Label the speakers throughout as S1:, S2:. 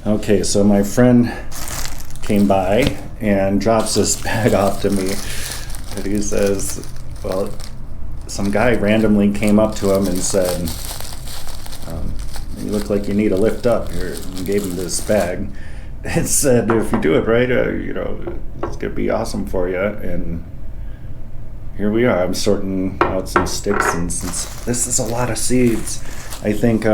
S1: Okay, so my friend came by and drops this bag off to me. And he says, well, some guy randomly came up to him and said, you look like you need a lift up here, and gave him this bag. And said, if you do it right, it's going to be awesome for you. And here we are. I'm sorting out some sticks, and since this is a lot of seeds, I think,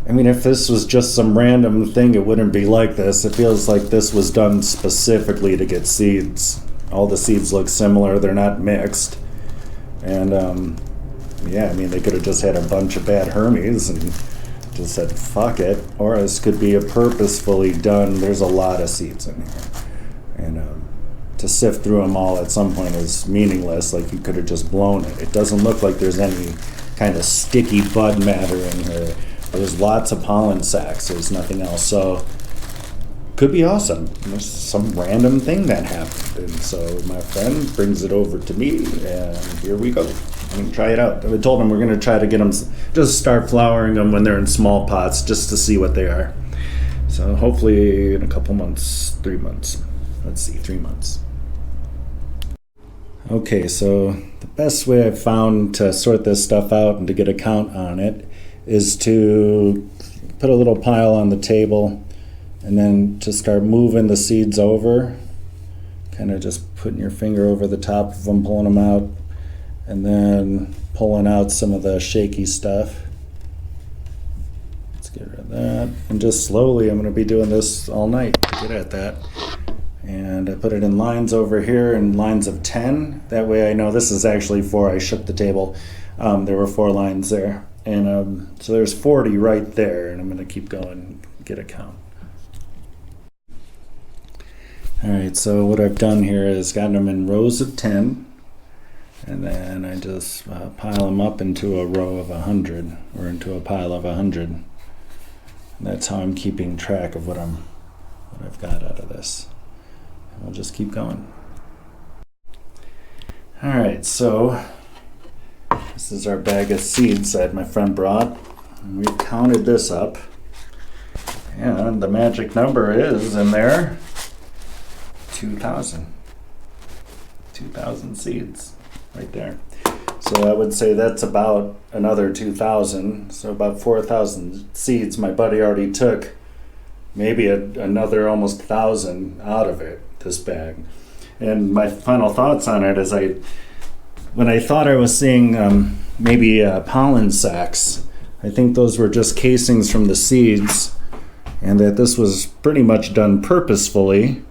S1: if this was just some random thing, it wouldn't be like this. It feels like this was done specifically to get seeds. All the seeds look similar. They're not mixed. And, they could have just had a bunch of bad Hermes and just said, fuck it. Or this could be a purposefully done. There's a lot of seeds in here. And to sift through them all at some point is meaningless. Like, you could have just blown it. It doesn't look like there's any kind of sticky bud matter in here. There's lots of pollen sacs. There's nothing else. So, could be awesome. There's some random thing that happened. And so my friend brings it over to me, and here we go. I'm going to try it out. I told him we're going to try to get them, just start flowering them when they're in small pots, just to see what they are. So hopefully in a couple months, 3 months. Let's see, 3 months. Okay, so the best way I've found to sort this stuff out and to get a count on it is to put a little pile on the table and then to start moving the seeds over, kind of just putting your finger over the top of them, pulling them out, and then pulling out some of the shaky stuff. Let's get rid of that. And just slowly, I'm going to be doing this all night to get at that. And I put it in lines over here, in lines of 10. That way I know this is actually 4. I shook the table. There were 4 lines there. And so there's 40 right there, and I'm going to keep going, get a count. All right, so what I've done here is gotten them in rows of 10, and then I just pile them up into a row of 100, or into a pile of 100. And that's how I'm keeping track of what I've got out of this. And we'll just keep going. All right, so this is our bag of seeds that my friend brought. And we've counted this up. And the magic number is in there 2,000. 2,000 seeds right there. So I would say that's about another 2,000. So about 4,000 seeds. My buddy already took maybe another almost 1,000 out of it, this bag. And my final thoughts on it is when I thought I was seeing maybe pollen sacs, I think those were just casings from the seeds, and that this was pretty much done purposefully.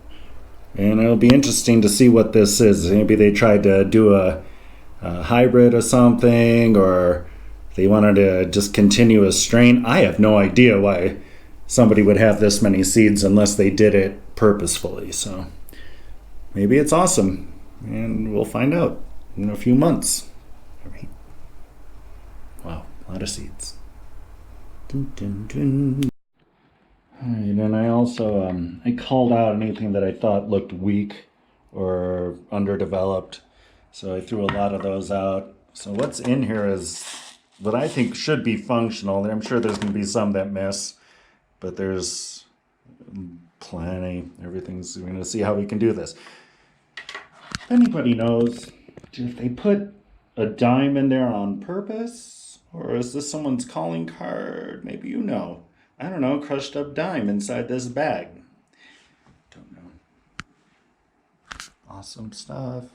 S1: And it'll be interesting to see what this is. Maybe they tried to do a hybrid or something, or they wanted to just continue a strain. I have no idea why somebody would have this many seeds unless they did it purposefully. So maybe it's awesome, and we'll find out in a few months. All right. Wow, a lot of seeds. Dun, dun, dun. All right, and I also I called out anything that I thought looked weak or underdeveloped, so I threw a lot of those out. So what's in here is what I think should be functional. I'm sure there's going to be some that miss, but there's plenty. We're going to see how we can do this. If anybody knows if they put a dime in there on purpose, or is this someone's calling card? Maybe you know. I don't know, crushed up dime inside this bag. Don't know. Awesome stuff.